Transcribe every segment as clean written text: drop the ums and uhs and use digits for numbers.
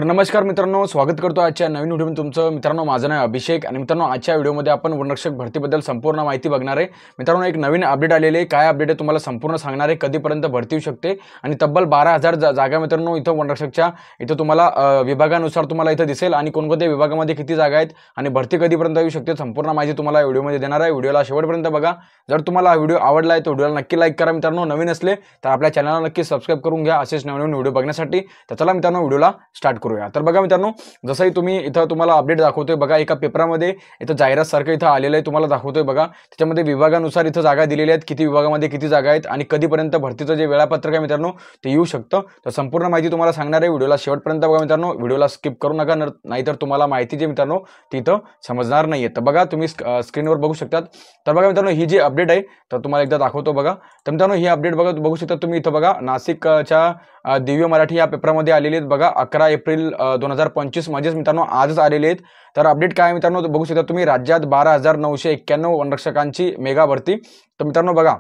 नमस्कार मित्रांनो, स्वागत करतो आजच्या नवीन व्हिडिओमध्ये तुमचं। मित्रांनो, माझं नाव अभिषेक आणि मित्रांनो आजच्या व्हिडिओमध्ये आपण वनरक्षक भरतीबद्दल संपूर्ण माहिती बघणार आहे। मित्रांनो, एक नवीन अपडेट आलेले आहे। काय अपडेट आहे तुम्हाला संपूर्ण सांगणार आहे। कधीपर्यंत भरती होऊ शकते आणि तब्बल 12,000 जागा मित्रांनो इथं वनरक्षकच्या इथं तुम्हाला विभागानुसार तुम्हाला इथं दिसेल आणि कोणकोणत्या विभागामध्ये किती जागा आहेत आणि भरती कधीपर्यंत येऊ शकते संपूर्ण माहिती तुम्हाला व्हिडिओमध्ये देणार आहे। व्हिडिओला शेवटपर्यंत बघा। जर तुम्हाला हा व्हिडिओ आवडला आहे तर व्हिडिओला नक्की लाईक करा मित्रांनो। नवीन असले तर आपल्या चॅनलला नक्की सबस्क्राइब करून घ्या असेच नवीन व्हिडिओ बघण्यासाठी। तर चला मित्रांनो व्हिडिओला स्टार्ट करूया। तर बघा मित्रांनो, जसंही तुम्ही इथं तुम्हाला अपडेट दाखवतोय बघा, एका पेपरामध्ये इथं जाहिरात सारखं इथं आलेलं आहे तुम्हाला दाखवतोय बघा। त्याच्यामध्ये विभागानुसार इथं जागा दिलेल्या आहेत, किती विभागामध्ये किती जागा आहेत आणि कधीपर्यंत भरतीचं जे वेळापत्रक आहे मित्रांनो ते येऊ शकतं। तर संपूर्ण माहिती तुम्हाला सांगणार आहे। व्हिडिओला शेवटपर्यंत बघा मित्रांनो, व्हिडिओला स्किप करू नका, नाहीतर तुम्हाला माहिती जे मित्रांनो तिथं समजणार नाहीये। तर बघा तुम्ही स्क्रीनवर बघू शकतात। तर बघा मित्रांनो, ही जी अपडेट आहे तर तुम्हाला एकदा दाखवतो बघा। तर मित्रांनो, ही अपडेट बघू शकता तुम्ही इथं बघा। नाशिकच्या दिव्य मराठी या पेपरामध्ये आलेली आहेत बघा। 11 एप्रिल 2025 म्हणजेच मित्रांनो आजच आलेले आहेत। तर अपडेट काय मित्रांनो बघू शकता तुम्ही, राज्यात 12,991 वनरक्षकांची मेगा भरती। तर मित्रांनो बघा,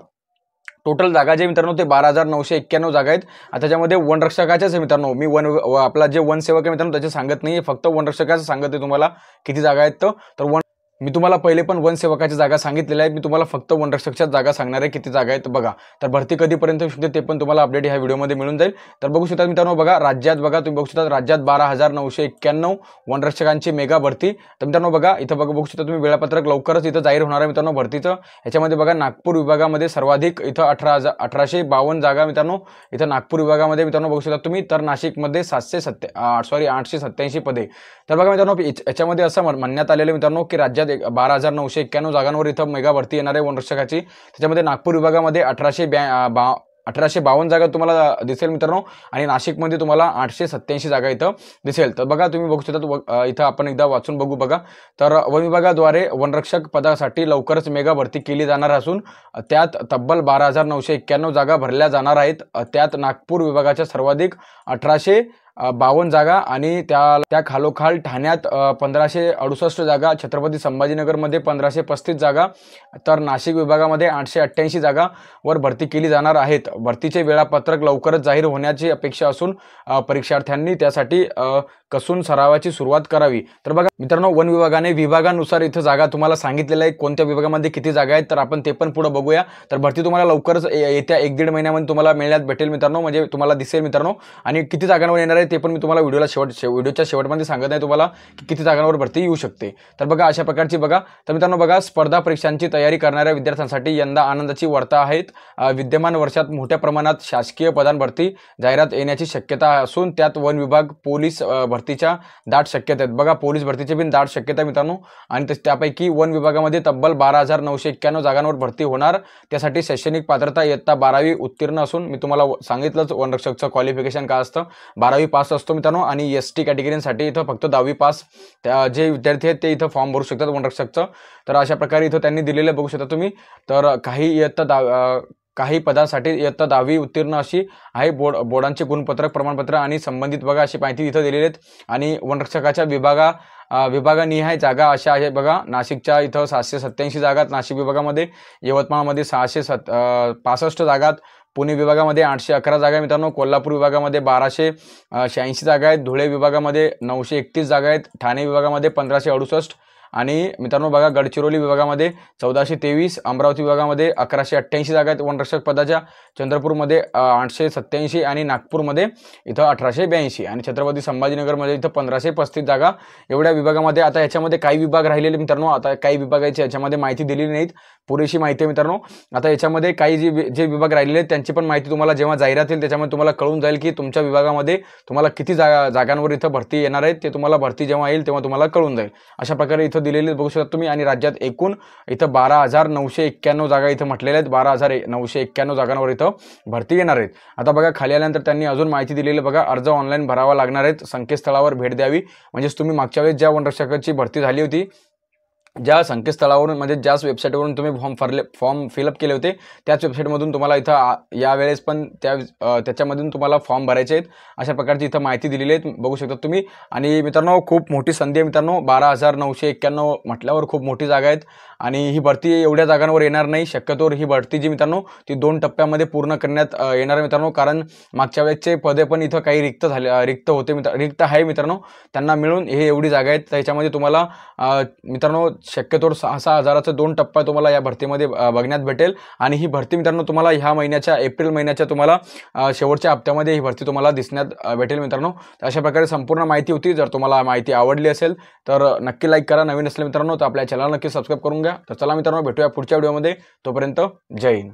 टोटल जागा जे मित्रांनो ते 12,991 जागा आहेत। आता त्याच्यामध्ये वनरक्षकाच्याच आहे मित्रांनो, मी आपला जे वनसेवक आहे मित्रांनो त्याचे सांगत नाही, फक्त वनरक्षकाचं सांगत आहे तुम्हाला किती जागा आहेत। तर मी तुम्हाला पहिले पण वनसेवकाच्या जागा सांगितलेल्या आहेत, मी तुम्हाला फक्त वनरक्षकच्या जागा सांगणार आहे किती जागा आहेत बघा। तर भरती कधीपर्यंत होऊ शकते ते पण तुम्हाला अपडेट ह्या व्हिडिओमध्ये मिळून जाईल। तर बघू शकता मित्रांनो बघा, राज्यात बघा तुम्ही बघू शकता राज्यात 12,991 वनरक्षकांची मेगा भरती। तर मित्रांनो बघा इथं बघू शकता तुम्ही वेळापत्रक लवकरच इथं जाहीर होणार आहे मित्रांनो भरतीचं। याच्यामध्ये बघा नागपूर विभागामध्ये सर्वाधिक इथं 1852 जागा मित्रांनो इथं नागपूर विभागामध्ये मित्रांनो बघू शकता तुम्ही। तर नाशिकमध्ये 887 पदे। तर बघा मित्रांनो, याच्यामध्ये असं म्हणण्यात आलेलं मित्रांनो की राज्यात 12,991 जागांवर इथं मेगा भरती येणार आहे वनरक्षकाची। त्याच्यामध्ये नागपूर विभागामध्ये 1852 जागा तुम्हाला दिसेल मित्रांनो आणि नाशिकमध्ये तुम्हाला 887 जागा इथं दिसेल। तर बघा तुम्ही बघू शकता इथं आपण एकदा वाचून बघू बघा। तर वन विभागाद्वारे वनरक्षक पदासाठी लवकरच मेगा भरती केली जाणार असून त्यात तब्बल 12,991 जागा भरल्या जाणार आहेत। त्यात नागपूर विभागाच्या सर्वाधिक 1852 जागा आणि त्या खालोखाल ठाण्यात 1568 जागा, छत्रपती संभाजीनगरमध्ये 1535 जागा, तर नाशिक विभागामध्ये 888 जागा वर भरती केली जाणार आहेत। भरतीचे वेळापत्रक लवकरच जाहीर होण्याची अपेक्षा असून परीक्षार्थ्यांनी त्यासाठी कसून सरावाची सुरुवात करावी। तर बघा मित्रांनो, वन विभागाने विभागानुसार इथं जागा तुम्हाला सांगितलेल्या आहे, कोणत्या विभागामध्ये किती जागा आहेत तर आपण ते पण पुढे बघूया। तर भरती तुम्हाला लवकरच येत्या 1-1.5 महिन्यामध्ये तुम्हाला मिळण्यात भेटेल मित्रांनो, म्हणजे तुम्हाला दिसेल मित्रांनो। आणि किती जागांवर येणार आहे ते पण मी तुम्हाला व्हिडिओच्या शेवटमध्ये सांगत आहे तुम्हाला की किती जागांवर भरती येऊ शकते। तर बघा अशा प्रकारची बघा। तर मित्रांनो बघा, स्पर्धा परीक्षांची तयारी करणाऱ्या विद्यार्थ्यांसाठी यंदा आनंदाची वार्ता आहेत। विद्यमान वर्षात मोठ्या प्रमाणात शासकीय पदांवरती जाहिरात येण्याची शक्यता असून त्यात वन विभाग, पोलीस भरतीच्या दाट शक्यता आहेत बघा। पोलीस भरतीची पण दाट शक्यता आहे मित्रांनो आणि त्यापैकी वन विभागामध्ये तब्बल 12,991 जागांवर भरती होणार। त्यासाठी शैक्षणिक पात्रता इयत्ता 12वी उत्तीर्ण असून मी तुम्हाला सांगितलंच वनरक्षकचं क्वालिफिकेशन काय असतं, 12वी पास असतो मित्रांनो। आणि एसटी कॅटेगरीसाठी इथं फक्त 10वी पास जे विद्यार्थी आहेत ते इथं फॉर्म भरू शकतात वनरक्षकचं। तर अशा प्रकारे इथं त्यांनी दिलेलं बघू शकता तुम्ही। तर काही पदांसाठी इयत्ता 10वी उत्तीर्ण अशी आहे। बोर्डांचे गुणपत्रक, प्रमाणपत्र आणि संबंधित बघा अशी माहिती इथं दिलेली आहेत। आणि वनरक्षकाच्या विभागानिहाय जागा अशा आहे बघा। नाशिकच्या इथं 787 जागात नाशिक विभागामध्ये, यवतमाळमध्ये 665 जागात, पुणे विभागामध्ये 811 जागा मित्रांनो, कोल्हापूर विभागामध्ये 1286 जागा आहेत, धुळे विभागामध्ये 931 जागा आहेत, ठाणे विभागामध्ये 1568 आणि मित्रांनो बघा गडचिरोली विभागामध्ये 1423, अमरावती विभागामध्ये 1188 जागा आहेत वनरक्षक पदाच्या, चंद्रपूरमध्ये 887 आणि नागपूरमध्ये इथं 1882 आणि छत्रपती संभाजीनगरमध्ये इथं 1535 जागा एवढ्या विभागामध्ये। आता याच्यामध्ये काही विभाग राहिलेले मित्रांनो, आता काही विभागाची याच्यामध्ये माहिती दिलेली नाहीत, पुरेशी माहिती आहे मित्रांनो। आता याच्यामध्ये काही जे विभाग राहिलेले आहेत त्यांची पण माहिती तुम्हाला जेव्हा जाहिरात येईल त्याच्यामध्ये तुम्हाला कळून जाईल की तुमच्या विभागामध्ये तुम्हाला किती जागांवर इथं भरती येणार आहेत, ते तुम्हाला भरती जेव्हा येईल तेव्हा तुम्हाला कळून जाईल। अशा प्रकारे इथं दिलेले बघू शकता तुम्ही। आणि राज्यात एकूण इथं 12,991 जागा इथं म्हटलेल्या आहेत, 12,991 जागांवर इथं भरती येणार आहेत। आता बघा खाली आल्यानंतर त्यांनी अजून माहिती दिलेली बघा, अर्ज ऑनलाईन भरावा लागणार आहेत, संकेतस्थळावर भेट द्यावी। म्हणजेच तुम्ही मागच्या वेळेस ज्या वनरक्षकाची भरती झाली होती ज्या संकेतस्थळावरून म्हणजे ज्याच वेबसाईटवरून तुम्ही फॉर्म फिलअप केले होते त्याच वेबसाईटमधून तुम्हाला इथं यावेळेस पण त्याच्यामधून तुम्हाला फॉर्म भरायचे आहेत. अशा प्रकारची इथं माहिती दिलेली आहे, बघू शकता तुम्ही. आणि मित्रांनो खूप मोठी संधी आहे मित्रांनो. 12,991 म्हटल्यावर खूप मोठी जागा आहेत आणि ही भरती एवढ्या जागांवर येणार नाही. शक्यतोवर ही भरती जी मित्रांनो ती 2 टप्प्यामध्ये पूर्ण करण्यात येणार मित्रांनो. कारण मागच्या वेळेसचे पदे पण इथं काही रिक्त होते रिक्त आहे मित्रांनो. त्यांना मिळून हे एवढी जागा आहेत. त्याच्यामध्ये तुम्हाला मित्रांनो शक्यतोवर 6,000 हजाराचं 2 टप्पा तुम्हाला या भरतीमध्ये बघण्यात भेटेल. आणि ही भरती मित्रांनो तुम्हाला ह्या महिन्याच्या एप्रिल महिन्याच्या तुम्हाला शेवटच्या हप्त्यामध्ये ही भरती तुम्हाला दिसण्यात भेटेल मित्रांनो. अशा प्रकारे संपूर्ण माहिती होती. जर तुम्हाला माहिती आवडली असेल तर नक्की लाईक करा. नवीन असले मित्रांनो तर आपल्या चॅनल नक्की सबस्क्राईब करून घ्या. तर चला मित्रांनो भेटूया पुढच्या व्हिडिओमध्ये. तोपर्यंत जय हिंद.